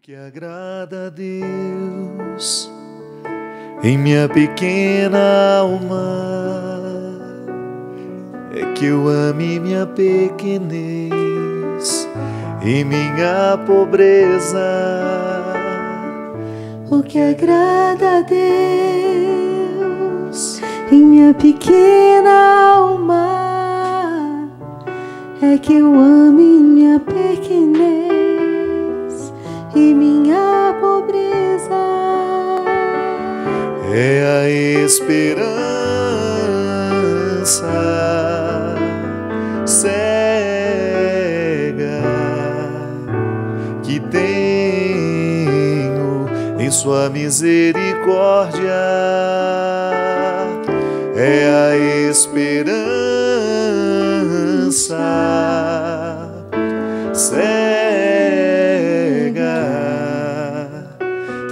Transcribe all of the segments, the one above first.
que agrada a Deus em minha pequena alma é que eu ame minha pequenez e minha pobreza. O que agrada a Deus em minha pequena alma é que eu ame minha pequenez e minha pobreza. É a esperança cega que tenho em sua misericórdia. É a esperança cega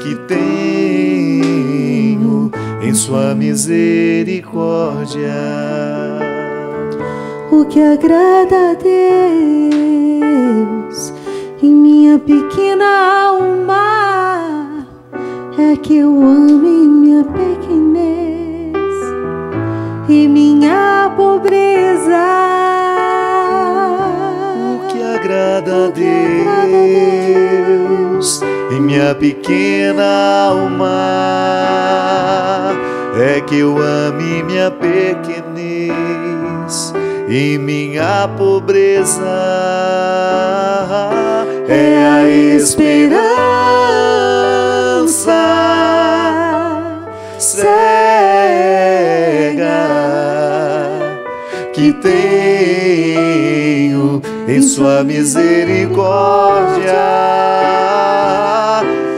que tenho em sua misericórdia. O que agrada a Deus em minha pequena alma é que eu ame minha pequenez e minha pobreza. O que agrada a Deus em minha pequena alma é que eu ame minha pequenez e minha pobreza. É a esperança cega que tenho em sua misericórdia.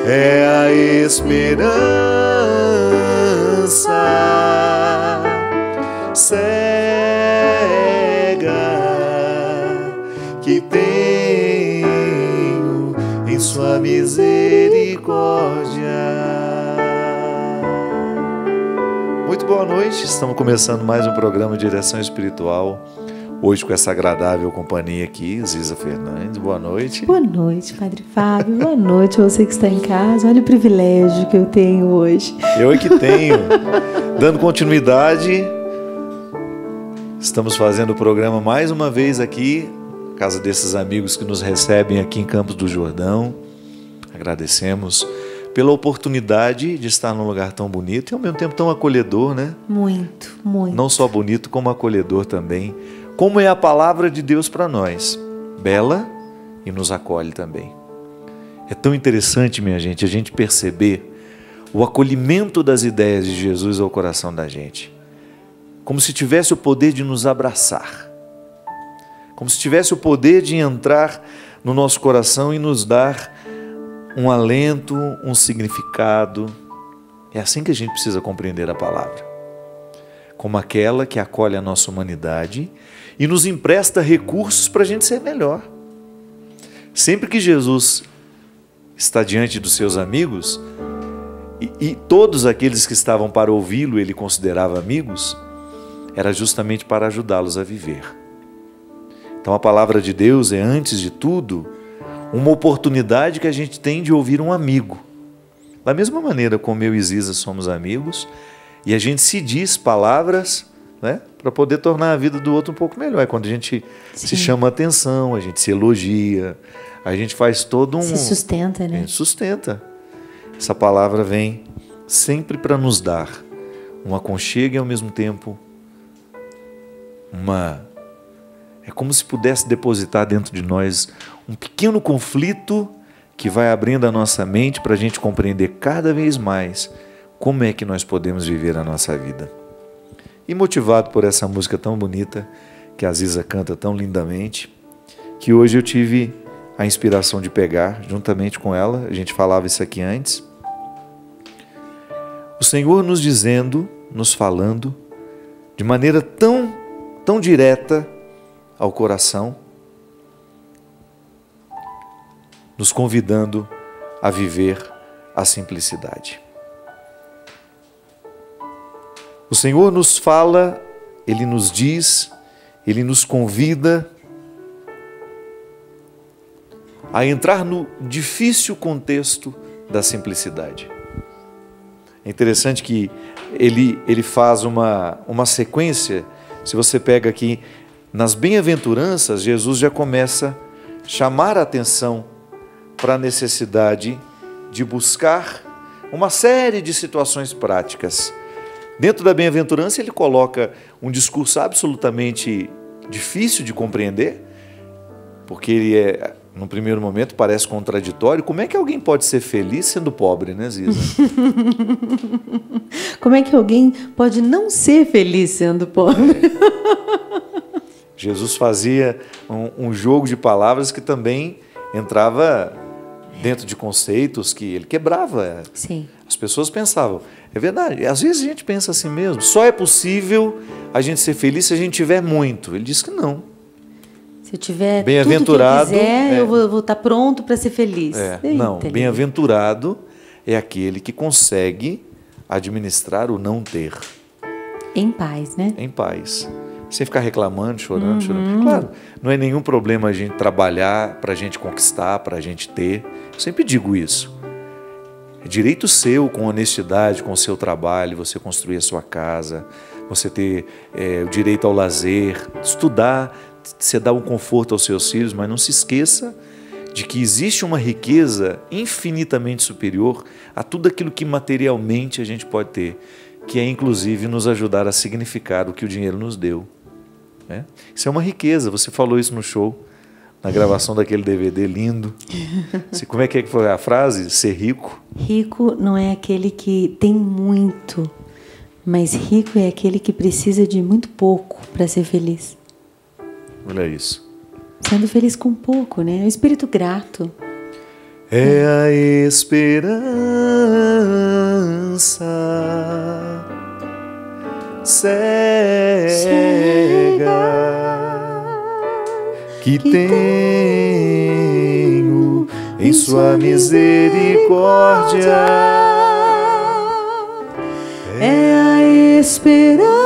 É a esperança cega que tenho em sua misericórdia. Muito boa noite, estamos começando mais um programa de Direção Espiritual. Hoje com essa agradável companhia aqui, Ziza Fernandes. Boa noite. Boa noite, Padre Fábio. Boa noite a você que está em casa. Olha o privilégio que eu tenho hoje. Eu é que tenho. Dando continuidade, estamos fazendo o programa mais uma vez aqui, na casa desses amigos que nos recebem aqui em Campos do Jordão. Agradecemos pela oportunidade de estar num lugar tão bonito e ao mesmo tempo tão acolhedor, né? Muito, muito. Não só bonito, como acolhedor também. Como é a palavra de Deus para nós, bela e nos acolhe também. É tão interessante, minha gente, a gente perceber o acolhimento das ideias de Jesus ao coração da gente. Como se tivesse o poder de nos abraçar. Como se tivesse o poder de entrar no nosso coração e nos dar um alento, um significado. É assim que a gente precisa compreender a palavra. Como aquela que acolhe a nossa humanidade e nos empresta recursos para a gente ser melhor. Sempre que Jesus está diante dos seus amigos, e todos aqueles que estavam para ouvi-lo ele considerava amigos, era justamente para ajudá-los a viver. Então a palavra de Deus é, antes de tudo, uma oportunidade que a gente tem de ouvir um amigo. Da mesma maneira como eu e Ziza somos amigos, e a gente se diz palavras, né, para poder tornar a vida do outro um pouco melhor. É quando a gente se chama a atenção, a gente se elogia, a gente faz todo um... Se sustenta, né? Sustenta. Essa palavra vem sempre para nos dar um aconchego e ao mesmo tempo é como se pudesse depositar dentro de nós um pequeno conflito que vai abrindo a nossa mente para a gente compreender cada vez mais como é que nós podemos viver a nossa vida. E motivado por essa música tão bonita que a Ziza canta tão lindamente, que hoje eu tive a inspiração de pegar juntamente com ela, a gente falava isso aqui antes, o Senhor nos dizendo, nos falando de maneira tão direta ao coração, nos convidando a viver a simplicidade. O Senhor nos fala, Ele nos diz, Ele nos convida a entrar no difícil contexto da simplicidade. É interessante que ele faz uma sequência. Se você pega aqui nas bem-aventuranças, Jesus já começa a chamar a atenção para a necessidade de buscar uma série de situações práticas. Dentro da bem-aventurança, ele coloca um discurso absolutamente difícil de compreender, porque ele no primeiro momento, parece contraditório. Como é que alguém pode ser feliz sendo pobre, né, Ziza? Como é que alguém pode não ser feliz sendo pobre? Jesus fazia um jogo de palavras que também entrava dentro de conceitos que ele quebrava. Sim. As pessoas pensavam, é verdade, às vezes a gente pensa assim mesmo, só é possível a gente ser feliz se a gente tiver muito. Ele diz que não. Se eu tiver bem-aventurado, tudo que eu quiser, eu vou estar pronto para ser feliz. Não, bem-aventurado é aquele que consegue administrar o não ter. Em paz, né? Em paz. Sem ficar reclamando, chorando. Claro, não é nenhum problema a gente trabalhar para a gente conquistar, para a gente ter. Eu sempre digo isso. É direito seu, com honestidade, com o seu trabalho, você construir a sua casa, você ter o direito ao lazer, estudar, você dá um conforto aos seus filhos, mas não se esqueça de que existe uma riqueza infinitamente superior a tudo aquilo que materialmente a gente pode ter, que é inclusive nos ajudar a significar o que o dinheiro nos deu. Né? Isso é uma riqueza, você falou isso no show, na gravação daquele DVD lindo. Como é que foi a frase? Ser rico? Rico não é aquele que tem muito, mas rico é aquele que precisa de muito pouco para ser feliz. Olha isso. Sendo feliz com pouco, né? É o espírito grato. É a esperança cega que tenho em sua misericórdia. É a esperança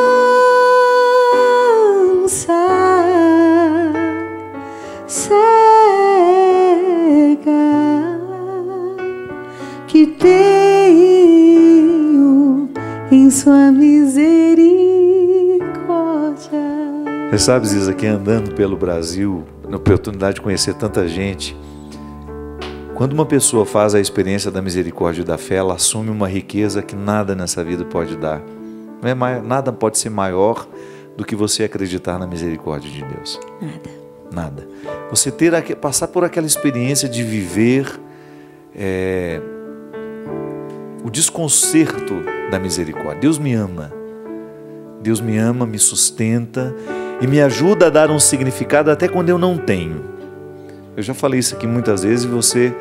cega que tenho em sua misericórdia. Você sabe, Ziza, que andando pelo Brasil, na oportunidade de conhecer tanta gente, quando uma pessoa faz a experiência da misericórdia e da fé, ela assume uma riqueza que nada nessa vida pode dar. Não é nada pode ser maior do que você acreditar na misericórdia de Deus. Nada. Você passar por aquela experiência de viver o desconcerto da misericórdia. Deus me ama, me sustenta e me ajuda a dar um significado até quando eu não tenho. Eu já falei isso aqui muitas vezes e você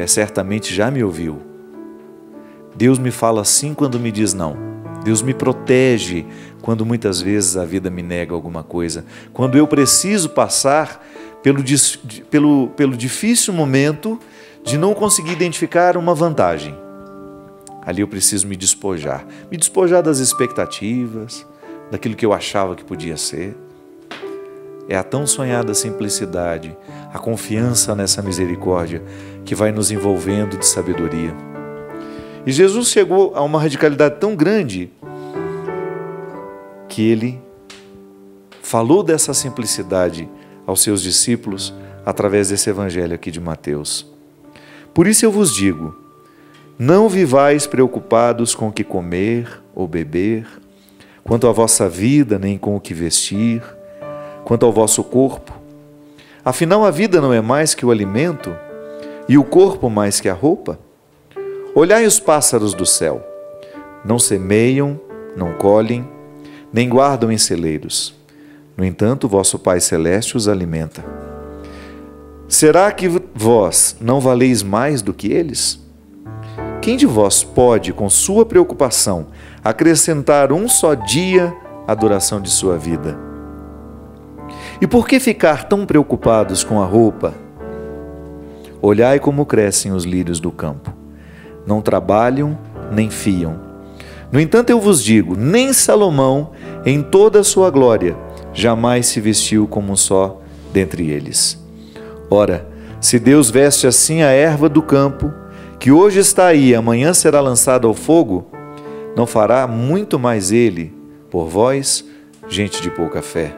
certamente já me ouviu. Deus me fala sim quando me diz não. Deus me protege quando muitas vezes a vida me nega alguma coisa. Quando eu preciso passar pelo difícil momento de não conseguir identificar uma vantagem. Ali eu preciso me despojar das expectativas, daquilo que eu achava que podia ser. É a tão sonhada simplicidade, a confiança nessa misericórdia que vai nos envolvendo de sabedoria. E Jesus chegou a uma radicalidade tão grande que ele falou dessa simplicidade aos seus discípulos através desse evangelho aqui de Mateus. Por isso eu vos digo, não vivais preocupados com o que comer ou beber, quanto à vossa vida, nem com o que vestir, quanto ao vosso corpo. Afinal, a vida não é mais que o alimento, e o corpo mais que a roupa? Olhai os pássaros do céu, não semeiam, não colhem, nem guardam em celeiros. No entanto, vosso Pai Celeste os alimenta. Será que vós não valeis mais do que eles? Quem de vós pode, com sua preocupação, acrescentar um só dia à duração de sua vida? E por que ficar tão preocupados com a roupa? Olhai como crescem os lírios do campo. Não trabalham, nem fiam. No entanto, eu vos digo, nem Salomão, em toda a sua glória, jamais se vestiu como um só dentre eles. Ora, Se Deus veste assim a erva do campo, que hoje está aí e amanhã será lançada ao fogo, não fará muito mais Ele por vós, gente de pouca fé.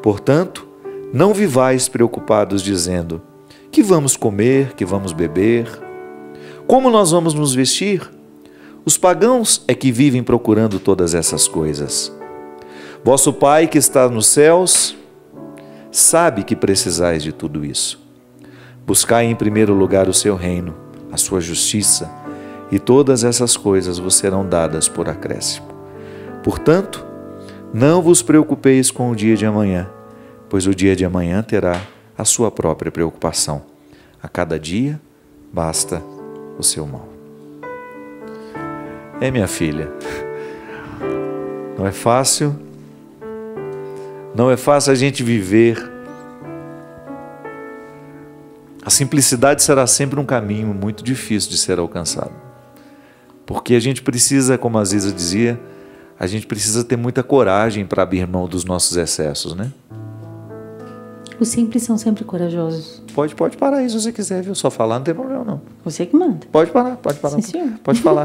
Portanto, não vivais preocupados dizendo: que vamos comer, que vamos beber? Como nós vamos nos vestir? Os pagãos é que vivem procurando todas essas coisas. Vosso Pai que está nos céus sabe que precisais de tudo isso. Buscai em primeiro lugar o seu reino, a sua justiça, e todas essas coisas vos serão dadas por acréscimo. Portanto, não vos preocupeis com o dia de amanhã, pois o dia de amanhã terá a sua própria preocupação. A cada dia basta o seu mal. Minha filha, não é fácil a gente viver. A simplicidade será sempre um caminho muito difícil de ser alcançado. Porque a gente precisa, como a Ziza dizia, a gente precisa ter muita coragem para abrir mão dos nossos excessos, né? Os simples são sempre corajosos. Pode parar aí se você quiser, viu? Só falar não tem problema não. Você que manda. Pode parar. Sim, senhor. Pode falar.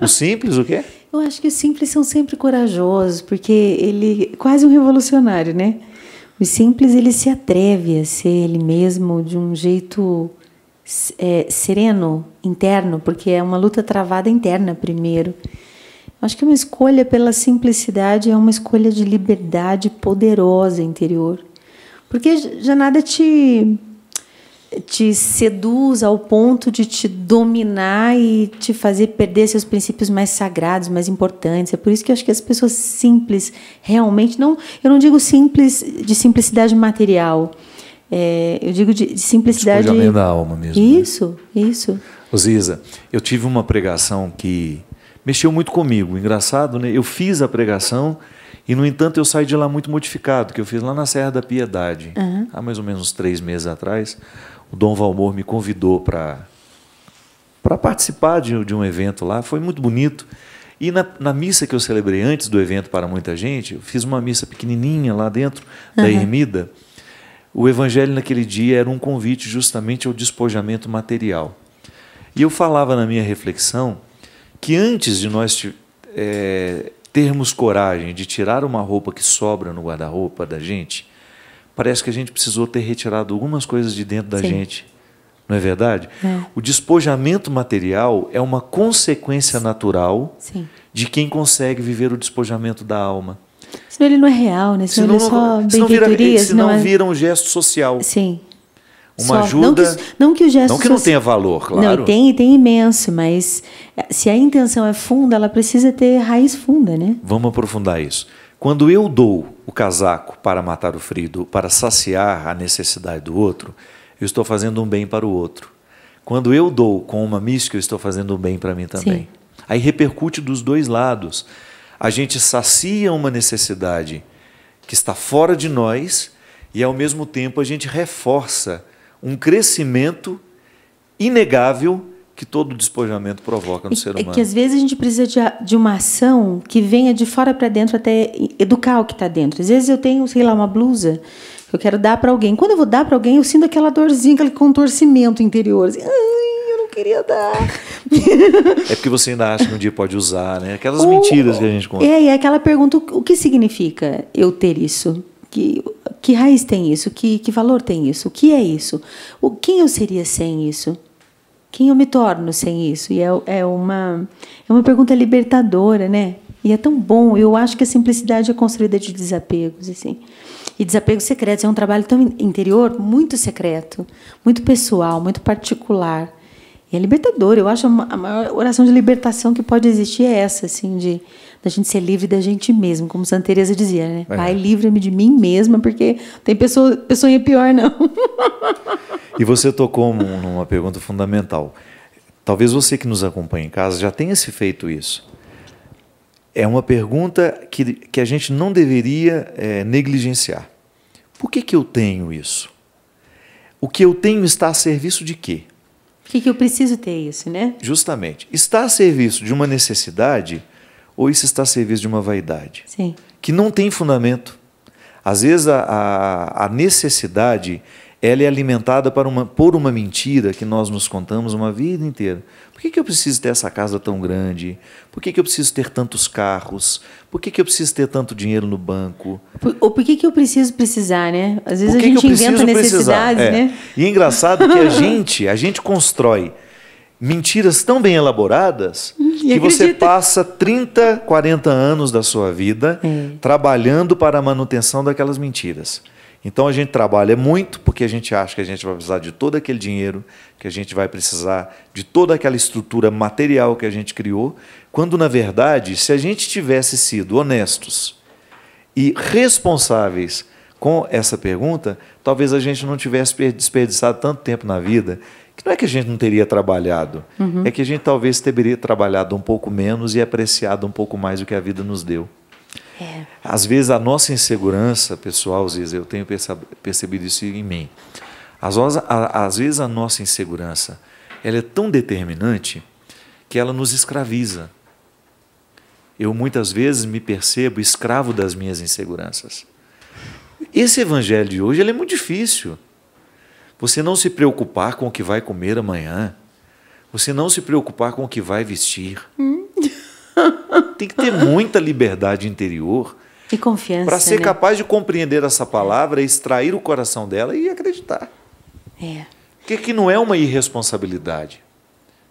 O simples, o quê? Eu acho que os simples são sempre corajosos, porque ele é quase um revolucionário, né? O simples, ele se atreve a ser ele mesmo de um jeito sereno, interno, porque é uma luta travada interna primeiro. Acho que uma escolha pela simplicidade é uma escolha de liberdade poderosa interior. Porque já nada te seduz ao ponto de te dominar e te fazer perder seus princípios mais sagrados, mais importantes. É por isso que eu acho que as pessoas simples, realmente, eu não digo simples de simplicidade material, eu digo de simplicidade... Despojamento da alma mesmo. Isso. Ô Ziza, eu tive uma pregação que mexeu muito comigo. Engraçado, né? Eu fiz a pregação e, no entanto, eu saí de lá muito modificado, que eu fiz lá na Serra da Piedade. Há mais ou menos uns 3 meses atrás, o Dom Valmor me convidou para participar de um evento lá. Foi muito bonito. E na missa que eu celebrei antes do evento para muita gente, eu fiz uma missa pequenininha lá dentro da ermida. O evangelho naquele dia era um convite justamente ao despojamento material. E eu falava na minha reflexão que antes de nós termos coragem de tirar uma roupa que sobra no guarda-roupa da gente, parece que a gente precisou ter retirado algumas coisas de dentro da gente. Não é verdade? O despojamento material é uma consequência natural de quem consegue viver o despojamento da alma. Senão ele não é real, né? Senão ele é só benfeitorias. Senão vira um gesto social. Sim. Uma ajuda. Não que o gesto não que não tenha valor, claro. Não, tem imenso, mas se a intenção é funda, ela precisa ter raiz funda, né? Vamos aprofundar isso. Quando eu dou o casaco para matar o frio, para saciar a necessidade do outro, eu estou fazendo um bem para o outro. Quando eu dou com uma mística, eu estou fazendo um bem para mim também. Sim. Aí repercute dos dois lados. A gente sacia uma necessidade que está fora de nós e, ao mesmo tempo, a gente reforça um crescimento inegável que todo despojamento provoca no ser humano. É que às vezes a gente precisa de uma ação que venha de fora para dentro, até educar o que está dentro. Às vezes eu tenho, sei lá, uma blusa que eu quero dar para alguém. Quando eu vou dar para alguém, eu sinto aquela dorzinha, aquele contorcimento interior. Assim, eu não queria dar. É porque você ainda acha que um dia pode usar, né? Aquelas mentiras que a gente conta. E aquela pergunta, o que significa eu ter isso? Que raiz tem isso? Que valor tem isso? O que é isso? Quem eu seria sem isso? Quem eu me torno sem isso? E é uma pergunta libertadora, né? E é tão bom. Eu acho que a simplicidade é construída de desapegos, assim. E desapegos secretos. É um trabalho tão interior, muito secreto, muito pessoal, muito particular. E é libertador. Eu acho a maior oração de libertação que pode existir é essa, assim, da gente ser livre da gente mesmo, como Santa Teresa dizia, né? Pai, livra-me de mim mesma, porque tem pessoinha pior, não. E você tocou numa pergunta fundamental. Talvez você que nos acompanha em casa já tenha se feito isso. É uma pergunta que a gente não deveria negligenciar. Por que eu tenho isso? O que eu tenho está a serviço de quê? Por que eu preciso ter isso, né? Justamente. Está a serviço de uma necessidade ou isso está a serviço de uma vaidade? Sim. Que não tem fundamento. Às vezes a necessidade ela é alimentada por uma mentira que nós nos contamos uma vida inteira. Por que eu preciso ter essa casa tão grande? Por que eu preciso ter tantos carros? Por que eu preciso ter tanto dinheiro no banco? Ou por que eu preciso precisar, né? Às vezes Por a que gente eu inventa preciso necessidades, precisar? né? E é engraçado que a gente constrói mentiras tão bem elaboradas que você passa 30, 40 anos da sua vida trabalhando para a manutenção daquelas mentiras. Então a gente trabalha muito porque a gente acha que a gente vai precisar de todo aquele dinheiro, que a gente vai precisar de toda aquela estrutura material que a gente criou, quando na verdade, se a gente tivesse sido honestos e responsáveis com essa pergunta, talvez a gente não tivesse desperdiçado tanto tempo na vida, que não é que a gente não teria trabalhado, é que a gente talvez teria trabalhado um pouco menos e apreciado um pouco mais o que a vida nos deu. Às vezes a nossa insegurança, pessoal, às vezes eu tenho percebido isso em mim. Às vezes a nossa insegurança, ela é tão determinante que ela nos escraviza. Eu muitas vezes me percebo escravo das minhas inseguranças. Esse evangelho de hoje ele é muito difícil. Você não se preocupar com o que vai comer amanhã. Você não se preocupar com o que vai vestir. Tem que ter muita liberdade interior e confiança para ser né? capaz de compreender essa palavra, extrair o coração dela e acreditar. Que não é uma irresponsabilidade.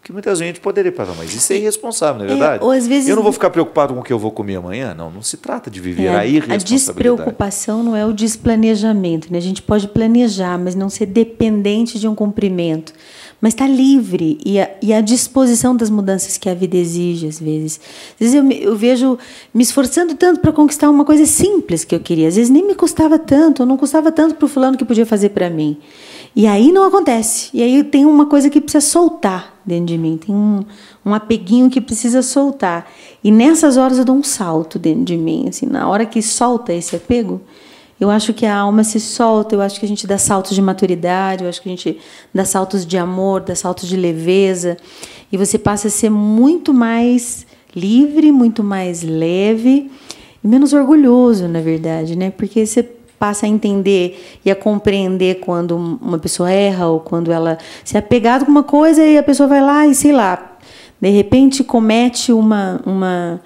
Que muita gente poderia falar, mas isso é irresponsável, não é verdade? Ou às vezes, eu não vou ficar preocupado com o que eu vou comer amanhã? Não se trata de viver a irresponsabilidade. A despreocupação não é o desplanejamento. Né? A gente pode planejar, mas não ser dependente de um cumprimento. Mas está livre e à disposição das mudanças que a vida exige, às vezes. Às vezes eu vejo me esforçando tanto para conquistar uma coisa simples que eu queria. Às vezes nem me custava tanto, ou não custava tanto para o fulano que podia fazer para mim. E aí não acontece. E aí tem uma coisa que precisa soltar dentro de mim. Tem um apeguinho que precisa soltar. E nessas horas eu dou um salto dentro de mim. Assim, na hora que solta esse apego, eu acho que a alma se solta, eu acho que a gente dá saltos de maturidade, eu acho que a gente dá saltos de amor, dá saltos de leveza. E você passa a ser muito mais livre, muito mais leve e menos orgulhoso, na verdade, né? Porque você passa a entender e a compreender quando uma pessoa erra ou quando ela se é apegada com uma coisa e a pessoa vai lá e, sei lá, de repente comete uma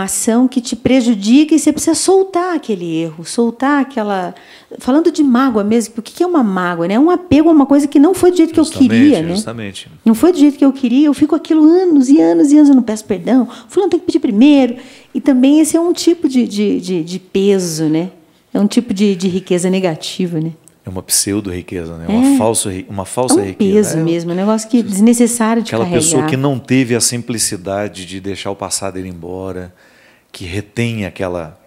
ação que te prejudica e você precisa soltar aquele erro, soltar aquela... Falando de mágoa mesmo, o que é uma mágoa? Né? É um apego a uma coisa que não foi do jeito que eu queria. Né? Justamente. Não foi do jeito que eu queria, eu fico aquilo anos e anos e anos, eu não peço perdão, fulano tem que pedir primeiro. E também esse é um tipo de peso, né? É um tipo de riqueza negativa, né? É uma pseudo-riqueza, né? Uma falsa riqueza. Peso mesmo, um negócio que é desnecessário de carregar. Aquela pessoa que não teve a simplicidade de deixar o passado ir embora, que retém aquela...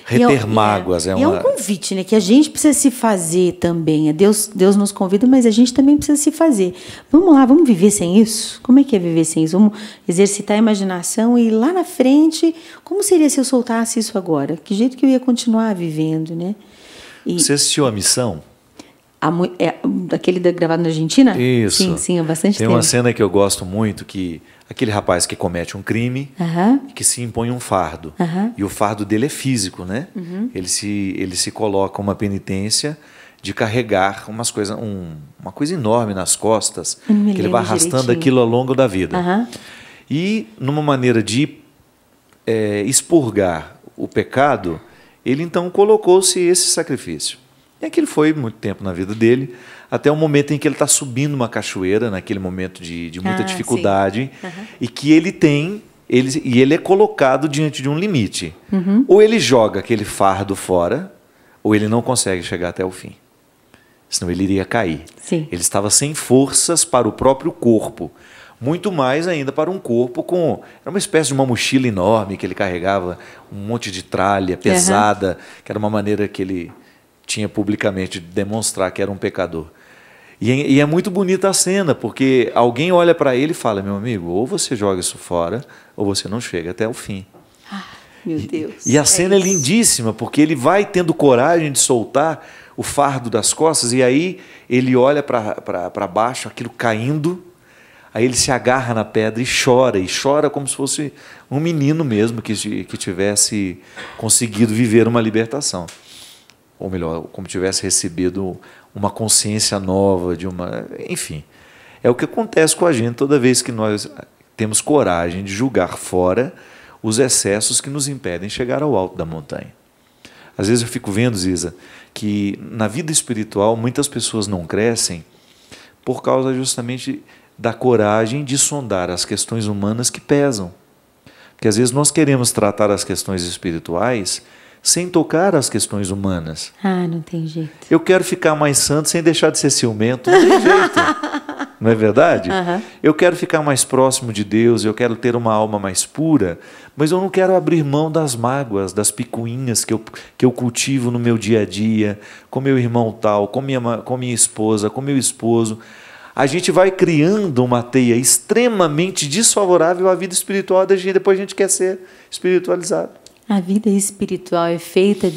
Reter mágoas. É um convite, né, que a gente precisa se fazer também. Deus nos convida, mas a gente também precisa se fazer. Vamos lá, vamos viver sem isso? Como é que é viver sem isso? Vamos exercitar a imaginação e lá na frente, como seria se eu soltasse isso agora? Que jeito que eu ia continuar vivendo, né? Você assistiu a Missão? Aquele gravado na Argentina? Isso. Sim, há bastante tempo. Tem uma cena que eu gosto muito, que aquele rapaz que comete um crime, que se impõe um fardo. E o fardo dele é físico, né? Ele se coloca uma penitência de carregar uma coisa enorme nas costas, que ele vai arrastando aquilo ao longo da vida. E, numa maneira de expurgar o pecado, ele então colocou-se esse sacrifício. E aquilo foi muito tempo na vida dele, até o momento em que ele está subindo uma cachoeira, naquele momento de muita dificuldade, e que ele é colocado diante de um limite. Ou ele joga aquele fardo fora, ou ele não consegue chegar até o fim. Senão ele iria cair. Sim. Ele estava sem forças para o próprio corpo, muito mais ainda para um corpo era uma espécie de uma mochila enorme que ele carregava, um monte de tralha pesada, que era uma maneira que ele tinha publicamente de demonstrar que era um pecador. E é muito bonita a cena, porque alguém olha para ele e fala, meu amigo, ou você joga isso fora, ou você não chega até o fim. Meu Deus. E a cena é lindíssima, porque ele vai tendo coragem de soltar o fardo das costas, e aí ele olha para baixo, aquilo caindo, aí ele se agarra na pedra e chora como se fosse um menino mesmo que tivesse conseguido viver uma libertação. Ou melhor, como tivesse recebido uma consciência nova, enfim. É o que acontece com a gente toda vez que nós temos coragem de julgar fora os excessos que nos impedem chegar ao alto da montanha. Às vezes eu fico vendo, Ziza, que na vida espiritual muitas pessoas não crescem por causa justamente da coragem de sondar as questões humanas que pesam. Porque às vezes nós queremos tratar as questões espirituais sem tocar as questões humanas. Ah, não tem jeito. Eu quero ficar mais santo sem deixar de ser ciumento, não tem jeito. Não é verdade? Uhum. Eu quero ficar mais próximo de Deus, eu quero ter uma alma mais pura, mas eu não quero abrir mão das mágoas, das picuinhas que eu cultivo no meu dia a dia, com meu irmão tal, com minha esposa, com meu esposo. A gente vai criando uma teia extremamente desfavorável à vida espiritual da gente, depois a gente quer ser espiritualizado. A vida espiritual é feita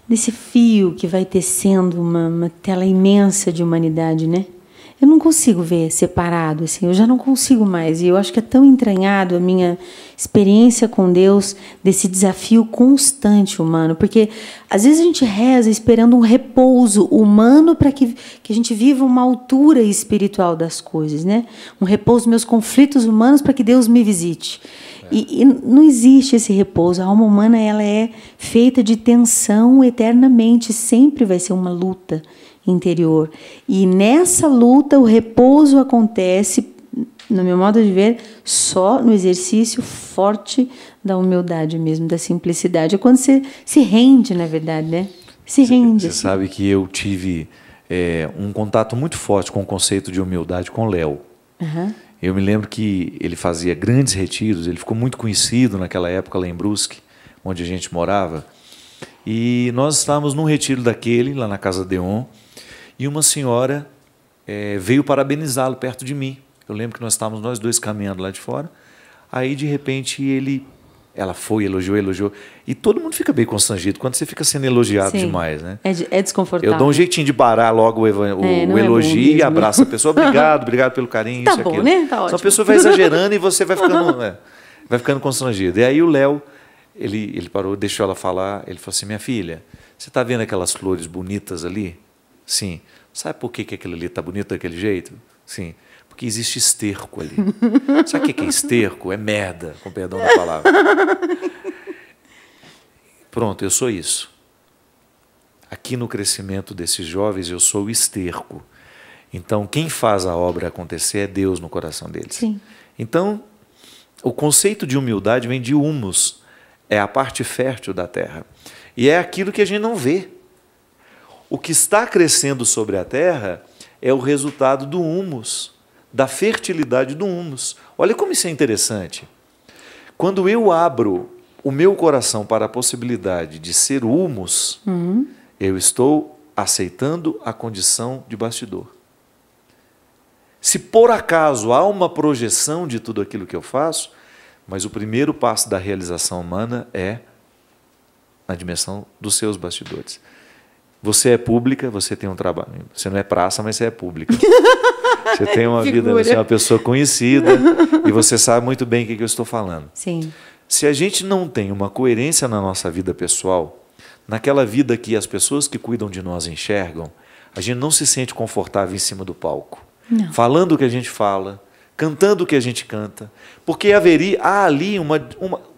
desse fio que vai tecendo uma tela imensa de humanidade, né? Eu não consigo ver separado, assim, eu já não consigo mais. E eu acho que é tão entranhado a minha experiência com Deus, desse desafio constante humano. Porque às vezes a gente reza esperando um repouso humano para que a gente viva uma altura espiritual das coisas, né? Um repouso dos meus conflitos humanos para que Deus me visite. E não existe esse repouso. A alma humana, ela é feita de tensão eternamente, sempre vai ser uma luta interior. E nessa luta o repouso acontece, no meu modo de ver, só no exercício forte da humildade mesmo, da simplicidade. É quando você se rende, na verdade, né? Se rende. Você sabe que eu tive um contato muito forte com o conceito de humildade com o Léo. Uhum. Eu me lembro que ele fazia grandes retiros, ele ficou muito conhecido naquela época lá em Brusque, onde a gente morava. E nós estávamos num retiro daquele, lá na Casa Deon, e uma senhora veio parabenizá-lo perto de mim. Eu lembro que nós estávamos nós dois caminhando lá de fora. Aí, de repente, ela foi, elogiou. E todo mundo fica bem constrangido quando você fica sendo elogiado Sim, demais, né? É desconfortável. Eu dou um jeitinho de parar logo o elogio e abraço a pessoa. Obrigado pelo carinho. Tá isso, bom, aquilo. né? Tá ótimo. Então a pessoa vai exagerando e você vai ficando constrangido. E aí o Léo, ele parou, deixou ela falar. Ele falou assim: minha filha, você está vendo aquelas flores bonitas ali? Sim. Sabe por que aquilo ali está bonito daquele jeito? Sim. Porque existe esterco ali. Sabe o que é esterco? É merda, com perdão da palavra. Pronto, eu sou isso. Aqui no crescimento desses jovens, eu sou o esterco. Então, quem faz a obra acontecer é Deus no coração deles. Sim. Então, o conceito de humildade vem de humus. É a parte fértil da terra. E é aquilo que a gente não vê. O que está crescendo sobre a terra é o resultado do humus, da fertilidade do humus. Olha como isso é interessante. Quando eu abro o meu coração para a possibilidade de ser humus, eu estou aceitando a condição de bastidor. Se por acaso há uma projeção de tudo aquilo que eu faço, mas o primeiro passo da realização humana é na dimensão dos seus bastidores. Você é pública, você tem um trabalho. Você não é praça, mas você é pública. Você tem uma vida, você é uma pessoa conhecida e você sabe muito bem o que eu estou falando. Sim. Se a gente não tem uma coerência na nossa vida pessoal, naquela vida que as pessoas que cuidam de nós enxergam, a gente não se sente confortável em cima do palco. Não. Falando o que a gente fala, cantando o que a gente canta, porque há ali uma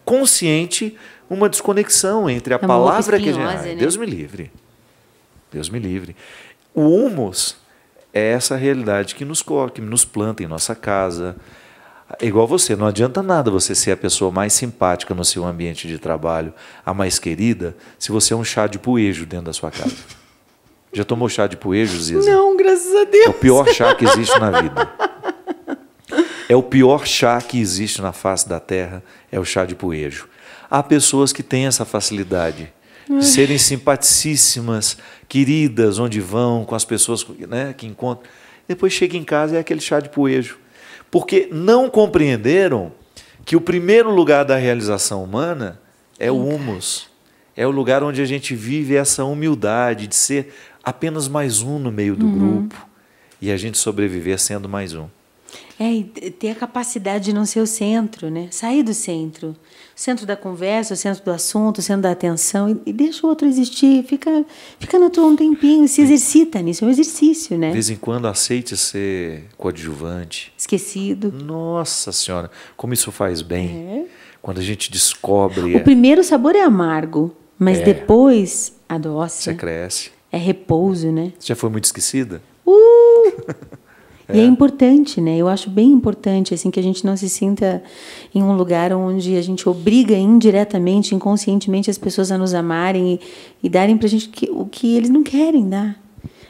consciente, uma desconexão entre a palavra que a gente... né? Deus me livre. Deus me livre. O humus é essa realidade que nos planta em nossa casa. É igual você, não adianta nada você ser a pessoa mais simpática no seu ambiente de trabalho, a mais querida, se você é um chá de poejo dentro da sua casa. Já tomou chá de poejo, Ziza? Não, graças a Deus. É o pior chá que existe na vida. É o pior chá que existe na face da terra, é o chá de poejo. Há pessoas que têm essa facilidade de serem simpaticíssimas, queridas, onde vão, com as pessoas, né, que encontram. Depois chega em casa e é aquele chá de poejo. Porque não compreenderam que o primeiro lugar da realização humana é o humus. É o lugar onde a gente vive essa humildade de ser apenas mais um no meio do grupo e a gente sobreviver sendo mais um. E ter a capacidade de não ser o centro, né? Sair do centro. O centro da conversa, o centro do assunto, o centro da atenção. E deixa o outro existir. Fica na tua um tempinho, se exercita nisso. É um exercício, né? De vez em quando aceite ser coadjuvante. Esquecido. Nossa Senhora, como isso faz bem. Quando a gente descobre... O primeiro sabor é amargo, mas depois adoça. Você cresce. É repouso, né? Você já foi muito esquecida? E é importante, né? Eu acho bem importante assim, que a gente não se sinta em um lugar onde a gente obriga indiretamente, inconscientemente, as pessoas a nos amarem e darem pra gente o que eles não querem dar.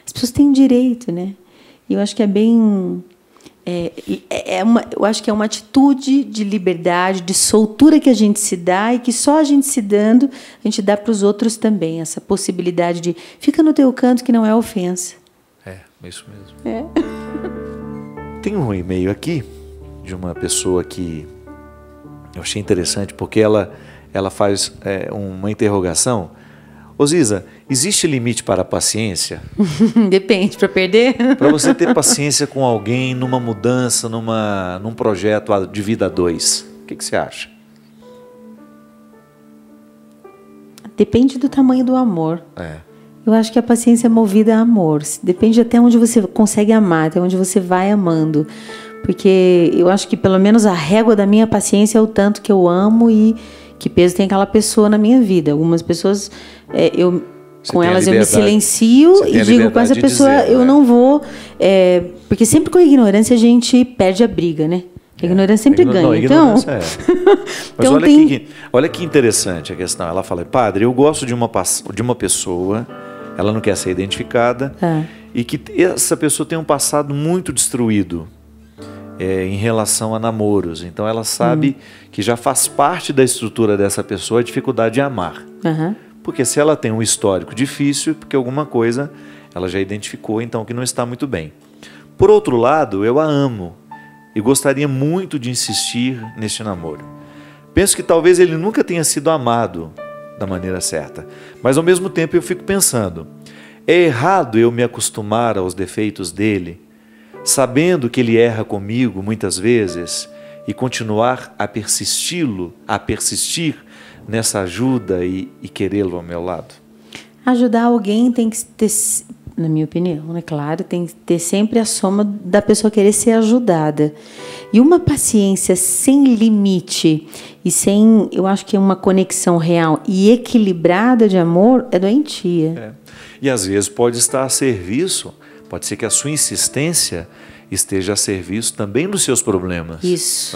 As pessoas têm direito, né? E eu acho que é bem... eu acho que é uma atitude de liberdade, de soltura que a gente se dá e que só a gente se dando, a gente dá para os outros também. Essa possibilidade de fica no teu canto que não é ofensa. Isso mesmo. Tem um e-mail aqui de uma pessoa que eu achei interessante porque ela faz uma interrogação. Ô Ziza, existe limite para a paciência? Depende, para perder? Para você ter paciência com alguém numa mudança, num projeto de vida a dois. O que você acha? Depende do tamanho do amor. Eu acho que a paciência é movida a amor. Depende até onde você consegue amar, até onde você vai amando. Porque eu acho que pelo menos a régua da minha paciência é o tanto que eu amo e que peso tem aquela pessoa na minha vida. Algumas pessoas, com elas eu me silencio e digo, com essa pessoa eu não vou... porque sempre com a ignorância a gente perde a briga, né? A ignorância sempre ganha. Não, então, mas então olha que interessante a questão. Ela fala, padre, eu gosto de uma pessoa, ela não quer ser identificada, e que essa pessoa tem um passado muito destruído em relação a namoros. Então ela sabe que já faz parte da estrutura dessa pessoa a dificuldade de amar. Porque se ela tem um histórico difícil, porque alguma coisa ela já identificou, então que não está muito bem. Por outro lado, eu a amo e gostaria muito de insistir neste namoro. Penso que talvez ele nunca tenha sido amado da maneira certa, mas ao mesmo tempo eu fico pensando, é errado eu me acostumar aos defeitos dele, sabendo que ele erra comigo muitas vezes e continuar a persistir nessa ajuda e querê-lo ao meu lado? Ajudar alguém tem que ter, na minha opinião, é claro, tem que ter sempre a soma da pessoa querer ser ajudada. E uma paciência sem limite e sem, eu acho que é uma conexão real e equilibrada de amor é doentia. E às vezes pode estar a serviço, pode ser que a sua insistência esteja a serviço também dos seus problemas. Isso.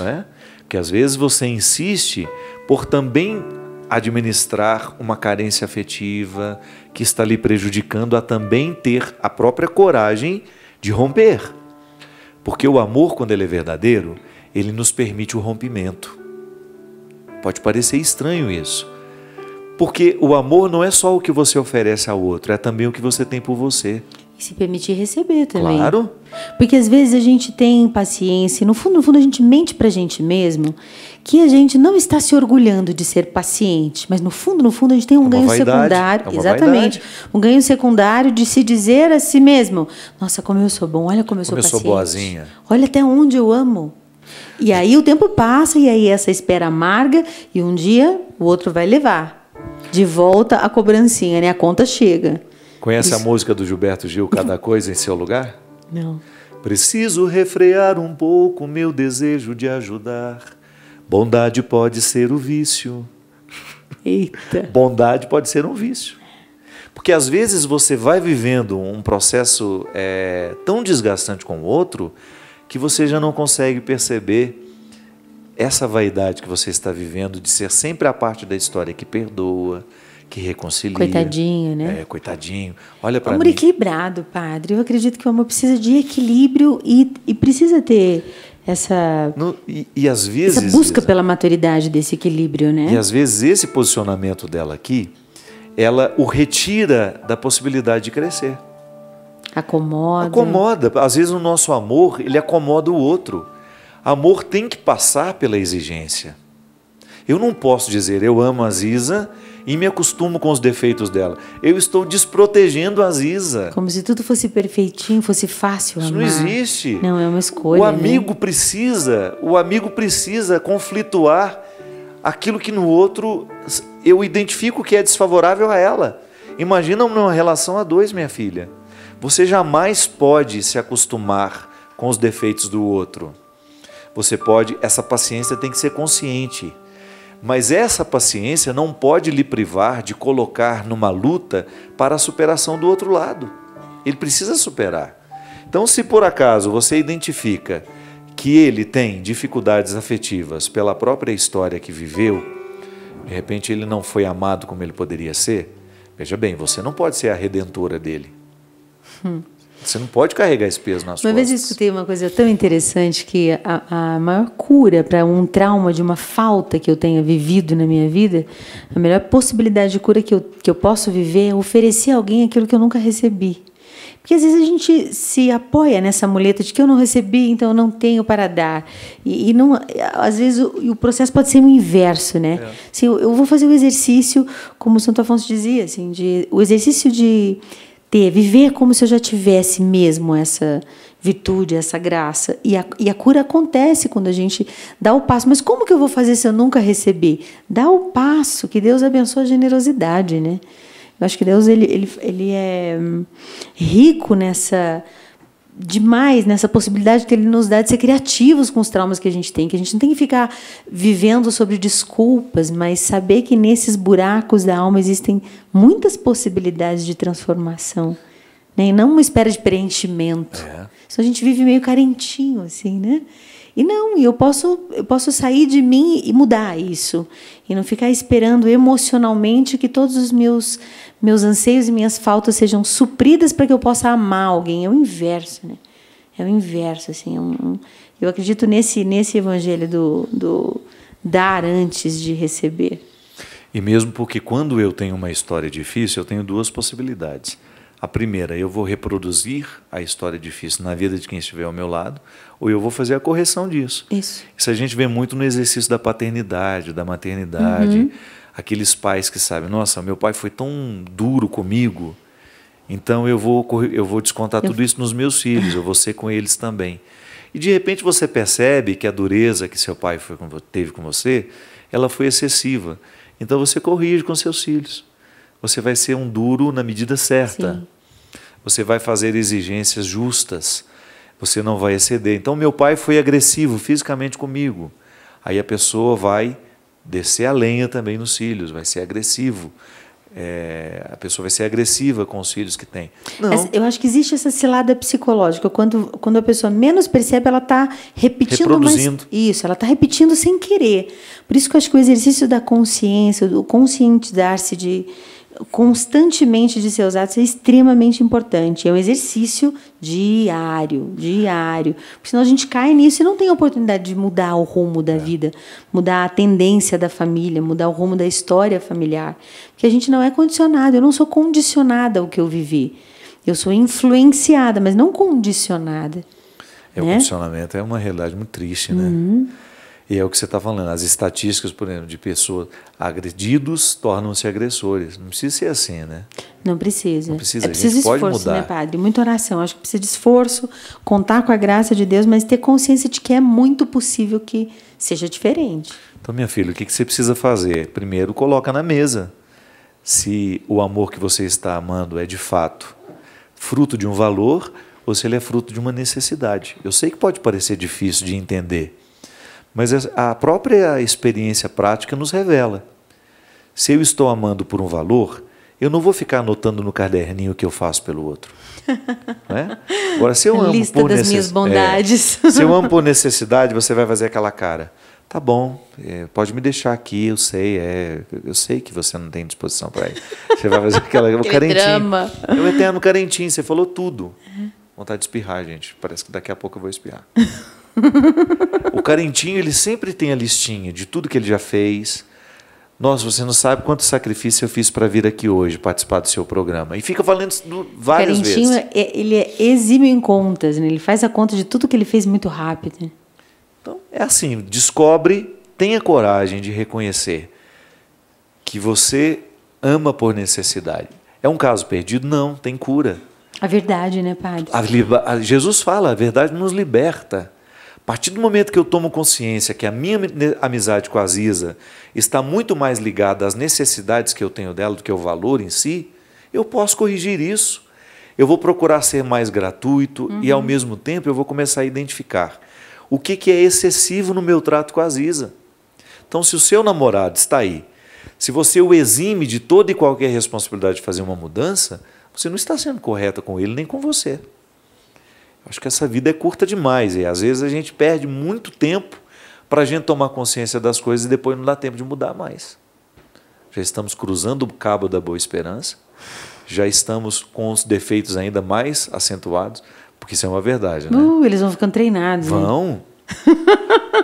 Porque às vezes você insiste por também administrar uma carência afetiva que está lhe prejudicando a também ter a própria coragem de romper. Porque o amor, quando ele é verdadeiro, ele nos permite o rompimento. Pode parecer estranho isso. Porque o amor não é só o que você oferece ao outro, é também o que você tem por você. E se permitir receber também. Claro. Porque às vezes a gente tem paciência, no fundo a gente mente pra gente mesmo, que a gente não está se orgulhando de ser paciente, mas no fundo a gente tem um ganho secundário. Exatamente. Um ganho secundário de se dizer a si mesmo, nossa, como eu sou bom, olha como eu sou paciente. Como eu sou boazinha. Olha até onde eu amo. E aí o tempo passa e aí essa espera amarga e um dia o outro vai levar de volta a cobrancinha, né? A conta chega. Conhece a música do Gilberto Gil, Cada Coisa em Seu Lugar? Não. Preciso refrear um pouco meu desejo de ajudar. Bondade pode ser o vício. Eita. Bondade pode ser um vício. Porque às vezes você vai vivendo um processo tão desgastante com o outro que você já não consegue perceber essa vaidade que você está vivendo de ser sempre a parte da história que perdoa, que reconcilia. Coitadinho, né? Coitadinho. Olha para mim. Amor equilibrado, padre. Eu acredito que o amor precisa de equilíbrio e precisa ter essa, às vezes, essa busca pela maturidade desse equilíbrio, né? E às vezes esse posicionamento dela aqui, ela o retira da possibilidade de crescer. Acomoda. Acomoda. Às vezes o nosso amor, ele acomoda o outro. Amor tem que passar pela exigência. Eu não posso dizer, eu amo a Ziza e me acostumo com os defeitos dela, eu estou desprotegendo a Ziza. Como se tudo fosse perfeitinho, fosse fácil amar. Isso não existe. Não, é uma escolha. O amigo precisa conflituar aquilo que no outro eu identifico que é desfavorável a ela. Imagina uma relação a dois, minha filha. Você jamais pode se acostumar com os defeitos do outro. Você pode, essa paciência tem que ser consciente. Mas essa paciência não pode lhe privar de colocar numa luta para a superação do outro lado. Ele precisa superar. Então, se por acaso você identifica que ele tem dificuldades afetivas pela própria história que viveu, de repente ele não foi amado como ele poderia ser, veja bem, você não pode ser a redentora dele. Você não pode carregar esse peso nas costas. Uma vez eu escutei uma coisa tão interessante, que a maior cura para um trauma de uma falta que eu tenha vivido na minha vida, a melhor possibilidade de cura que eu posso viver é oferecer a alguém aquilo que eu nunca recebi. Porque às vezes a gente se apoia nessa muleta de que eu não recebi, então eu não tenho para dar. E não, às vezes o processo pode ser o inverso, né? É. Assim, eu vou fazer o exercício, como o Santo Afonso dizia, assim, o exercício de viver como se eu já tivesse mesmo essa virtude, essa graça. E a cura acontece quando a gente dá o passo. Mas como que eu vou fazer se eu nunca recebi? Dá o passo, que Deus abençoe a generosidade, né? Eu acho que Deus ele é rico demais nessa possibilidade que Ele nos dá de ser criativos com os traumas que a gente tem não tem que ficar vivendo sobre desculpas, mas saber que nesses buracos da alma existem muitas possibilidades de transformação, né? E não uma espera de preenchimento. Então a gente vive meio carentinho, assim, né? E eu posso sair de mim e mudar isso. E não ficar esperando emocionalmente que todos os meus anseios e minhas faltas sejam supridas para que eu possa amar alguém. É o inverso, né? É o inverso, assim. Eu acredito nesse evangelho do dar antes de receber. E mesmo porque quando eu tenho uma história difícil, eu tenho duas possibilidades. A primeira, eu vou reproduzir a história difícil na vida de quem estiver ao meu lado, ou eu vou fazer a correção disso. Isso a gente vê muito no exercício da paternidade, da maternidade. Aqueles pais que sabem, nossa, meu pai foi tão duro comigo, então eu vou descontar tudo isso nos meus filhos, eu vou ser com eles também. E de repente você percebe que a dureza que seu pai teve com você, ela foi excessiva. Então você corrige com seus filhos. Você vai ser um duro na medida certa. Sim. Você vai fazer exigências justas. Você não vai exceder. Então, meu pai foi agressivo fisicamente comigo. Aí a pessoa vai descer a lenha também nos filhos, vai ser agressivo. A pessoa vai ser agressiva com os filhos que tem. Não. Eu acho que existe essa cilada psicológica. Quando a pessoa menos percebe, ela está repetindo. Reproduzindo. Isso, ela está repetindo sem querer. Por isso que eu acho que o exercício da consciência, do conscientizar-se constantemente de seus atos é extremamente importante. É um exercício diário. Porque senão a gente cai nisso e não tem a oportunidade de mudar o rumo da vida, mudar a tendência da família, mudar o rumo da história familiar. Porque a gente não é condicionado. Eu não sou condicionada ao que eu vivi. Eu sou influenciada, mas não condicionada. O condicionamento é uma realidade muito triste, né? E é o que você está falando, as estatísticas, por exemplo, de pessoas agredidos tornam-se agressores. Não precisa ser assim, né? Não precisa. Não precisa, é preciso esforço, pode mudar. Né, padre? Muita oração. Acho que precisa de esforço, contar com a graça de Deus, mas ter consciência de que é muito possível que seja diferente. Então, minha filha, o que você precisa fazer? Primeiro, coloca na mesa se o amor que você está amando é de fato fruto de um valor ou se ele é fruto de uma necessidade. Eu sei que pode parecer difícil de entender, mas a própria experiência prática nos revela. Se eu estou amando por um valor, eu não vou ficar anotando no caderninho o que eu faço pelo outro. Não é? Agora, se eu amo lista por das minhas bondades. se eu amo por necessidade, você vai fazer aquela cara. Tá bom, pode me deixar aqui, eu sei que você não tem disposição para isso. Você vai fazer o carentinho. Drama. É o eterno carentinho, você falou tudo. Vontade de espirrar, gente. Parece que daqui a pouco eu vou espirrar. O carentinho, ele sempre tem a listinha de tudo que ele já fez. Nossa, você não sabe quanto sacrifício eu fiz para vir aqui hoje, participar do seu programa. E fica falando várias vezes. O carentinho, ele é exímio em contas, né? Ele faz a conta de tudo que ele fez muito rápido. Então, é assim, descobre, tenha coragem de reconhecer que você ama por necessidade. É um caso perdido? Não, tem cura. A verdade, né, Padre? Jesus fala, a verdade nos liberta. A partir do momento que eu tomo consciência que a minha amizade com a Aziza está muito mais ligada às necessidades que eu tenho dela do que ao valor em si, eu posso corrigir isso. Eu vou procurar ser mais gratuito e, ao mesmo tempo, eu vou começar a identificar o que é excessivo no meu trato com a Aziza. Então, se o seu namorado está aí, se você o exime de toda e qualquer responsabilidade de fazer uma mudança, você não está sendo correta com ele nem com você. Acho que essa vida é curta demais e às vezes a gente perde muito tempo para a gente tomar consciência das coisas e depois não dá tempo de mudar mais. Já estamos cruzando o cabo da Boa Esperança, já estamos com os defeitos ainda mais acentuados, porque isso é uma verdade, né? Eles vão ficando treinados. Vão. Né?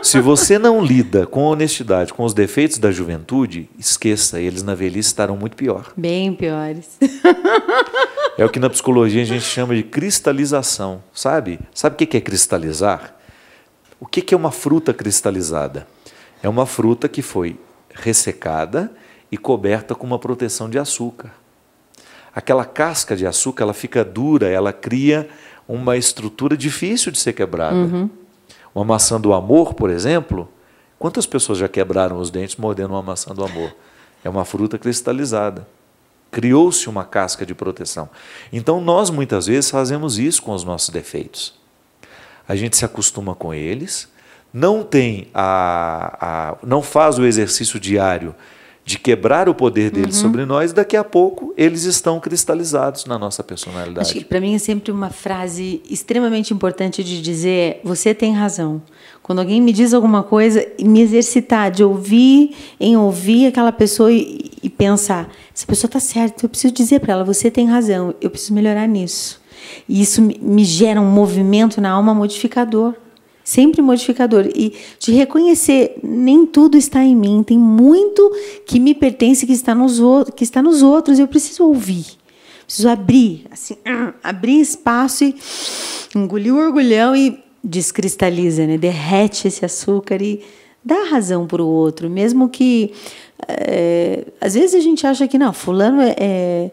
Se você não lida com honestidade com os defeitos da juventude, esqueça, eles na velhice estarão muito pior. Bem piores. É o que na psicologia a gente chama de cristalização, sabe? Sabe o que é cristalizar? O que é uma fruta cristalizada? É uma fruta que foi ressecada e coberta com uma proteção de açúcar. Aquela casca de açúcar, ela fica dura, ela cria uma estrutura difícil de ser quebrada. Uma maçã do amor, por exemplo, quantas pessoas já quebraram os dentes mordendo uma maçã do amor? É uma fruta cristalizada. Criou-se uma casca de proteção. Então, nós muitas vezes fazemos isso com os nossos defeitos. A gente se acostuma com eles, não faz o exercício diário de quebrar o poder deles sobre nós, e daqui a pouco eles estão cristalizados na nossa personalidade. Acho que para mim é sempre uma frase extremamente importante de dizer: você tem razão. Quando alguém me diz alguma coisa, me exercitar de ouvir aquela pessoa e pensar, essa pessoa está certa, eu preciso dizer para ela, você tem razão, eu preciso melhorar nisso. E isso me gera um movimento na alma modificador. Sempre modificador. E de reconhecer, nem tudo está em mim, tem muito que me pertence, que está nos outros, e eu preciso ouvir. Preciso abrir, assim, abrir espaço e engolir o orgulhão e descristaliza, né? Derrete esse açúcar e dá razão para o outro. Mesmo que, às vezes a gente acha que, não, fulano é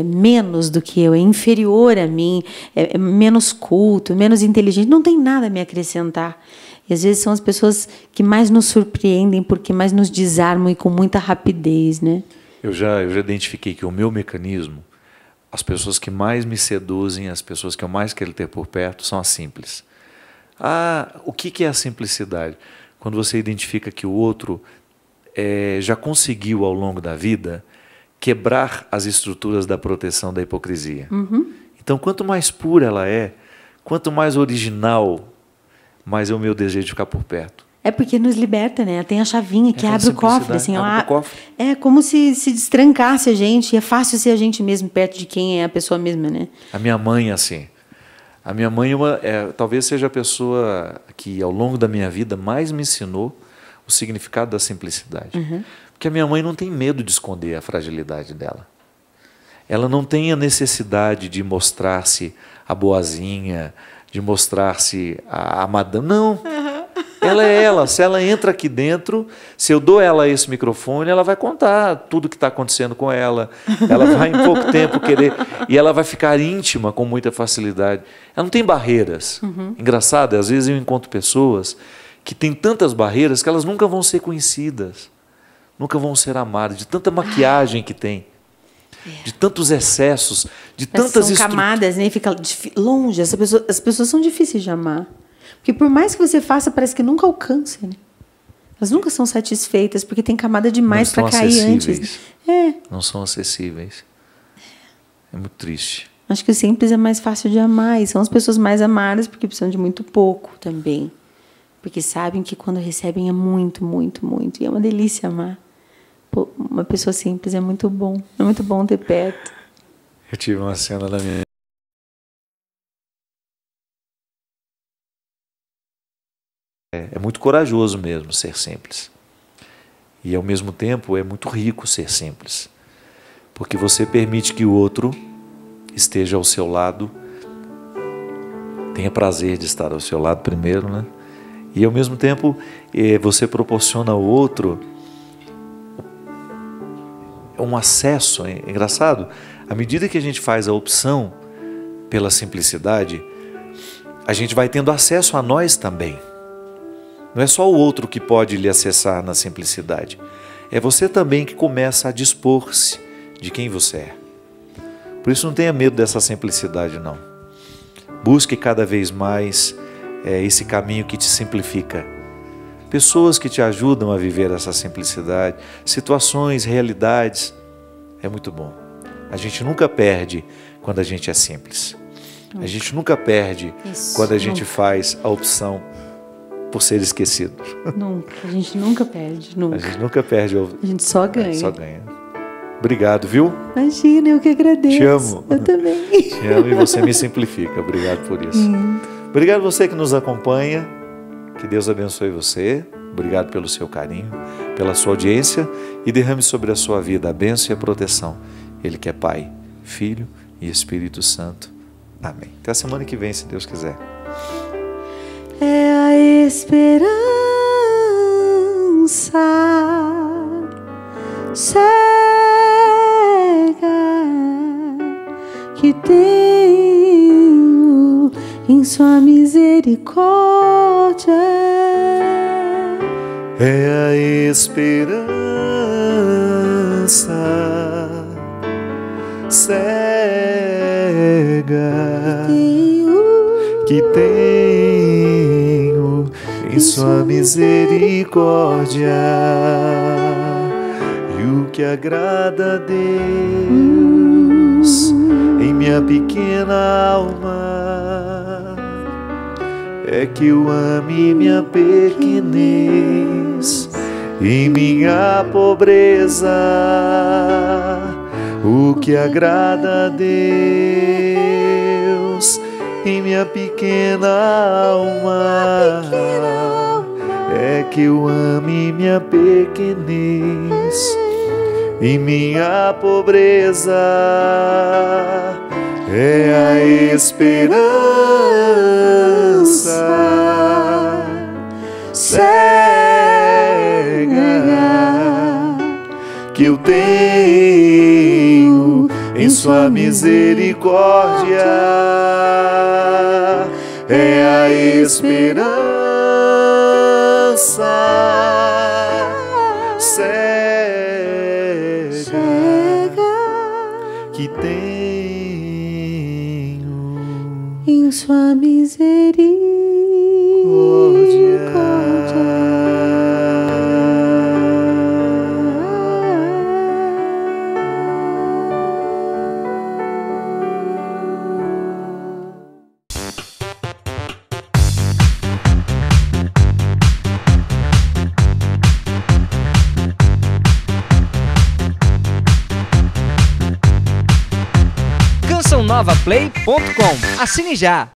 menos do que eu, é inferior a mim, é menos culto, menos inteligente, não tem nada a me acrescentar. E às vezes são as pessoas que mais nos surpreendem, porque mais nos desarmam e com muita rapidez, né? Eu já identifiquei que o meu mecanismo, as pessoas que mais me seduzem, as pessoas que eu mais quero ter por perto, são as simples. O que é a simplicidade? Quando você identifica que o outro já conseguiu ao longo da vida quebrar as estruturas da proteção da hipocrisia. Então, quanto mais pura ela é, quanto mais original, mais é o meu desejo de ficar por perto. É porque nos liberta, né? Tem a chavinha que abre o cofre. Assim, abre o cofre. É como se destrancasse a gente. É fácil ser a gente mesmo perto de quem é a pessoa mesma, né? A minha mãe, assim. A minha mãe talvez seja a pessoa que, ao longo da minha vida, mais me ensinou o significado da simplicidade. Porque a minha mãe não tem medo de esconder a fragilidade dela. Ela não tem a necessidade de mostrar-se a boazinha, de mostrar-se a madame. Não. Ela é ela. Se ela entra aqui dentro, se eu dou ela esse microfone, ela vai contar tudo o que está acontecendo com ela. Ela vai em pouco tempo querer... E ela vai ficar íntima com muita facilidade. Ela não tem barreiras. Engraçado, às vezes eu encontro pessoas que têm tantas barreiras que elas nunca vão ser conhecidas. Nunca vão ser amadas, de tanta maquiagem que tem, de tantos excessos, de tantas são camadas, né? Fica longe. As pessoas são difíceis de amar. Porque por mais que você faça, parece que nunca alcança, né? Elas nunca são satisfeitas, porque tem camada demais para cair antes. Não são acessíveis. É muito triste. Acho que o simples é mais fácil de amar. E são as pessoas mais amadas, porque precisam de muito pouco também. Porque sabem que quando recebem é muito, muito, muito. E é uma delícia amar. Pô, uma pessoa simples é muito bom ter perto. Eu tive uma cena da minha... É muito corajoso mesmo ser simples. E ao mesmo tempo é muito rico ser simples. Porque você permite que o outro esteja ao seu lado, tenha prazer de estar ao seu lado primeiro, né? E ao mesmo tempo você proporciona ao outro um acesso. É engraçado, à medida que a gente faz a opção pela simplicidade, a gente vai tendo acesso a nós também. Não é só o outro que pode lhe acessar na simplicidade. É você também que começa a dispor-se de quem você é. Por isso não tenha medo dessa simplicidade, não. Busque cada vez mais esse caminho que te simplifica. Pessoas que te ajudam a viver essa simplicidade, situações, realidades. É muito bom. A gente nunca perde quando a gente é simples. A gente nunca perde quando a gente faz a opção por ser esquecido. Nunca. A gente nunca perde. Nunca. A gente nunca perde. A gente só ganha. Só ganha. Obrigado, viu? Imagina, eu que agradeço. Te amo. Eu também. Te amo e você me simplifica. Obrigado por isso. Obrigado você que nos acompanha. Que Deus abençoe você. Obrigado pelo seu carinho, pela sua audiência e derrame sobre a sua vida a bênção e a proteção. Ele que é Pai, Filho e Espírito Santo. Amém. Até a semana que vem, se Deus quiser. É a esperança cega que tenho em sua misericórdia. É a esperança cega que tenho em sua misericórdia, e o que agrada a Deus em minha pequena alma é que eu ame minha pequenez e minha pobreza. O que agrada a Deus em minha pequena alma é que eu ame minha pequenez e minha pobreza. É a esperança cega que eu tenho em sua misericórdia. É a esperança cega que tenho em sua misericórdia. CançãoNovaPlay.com. Assine já!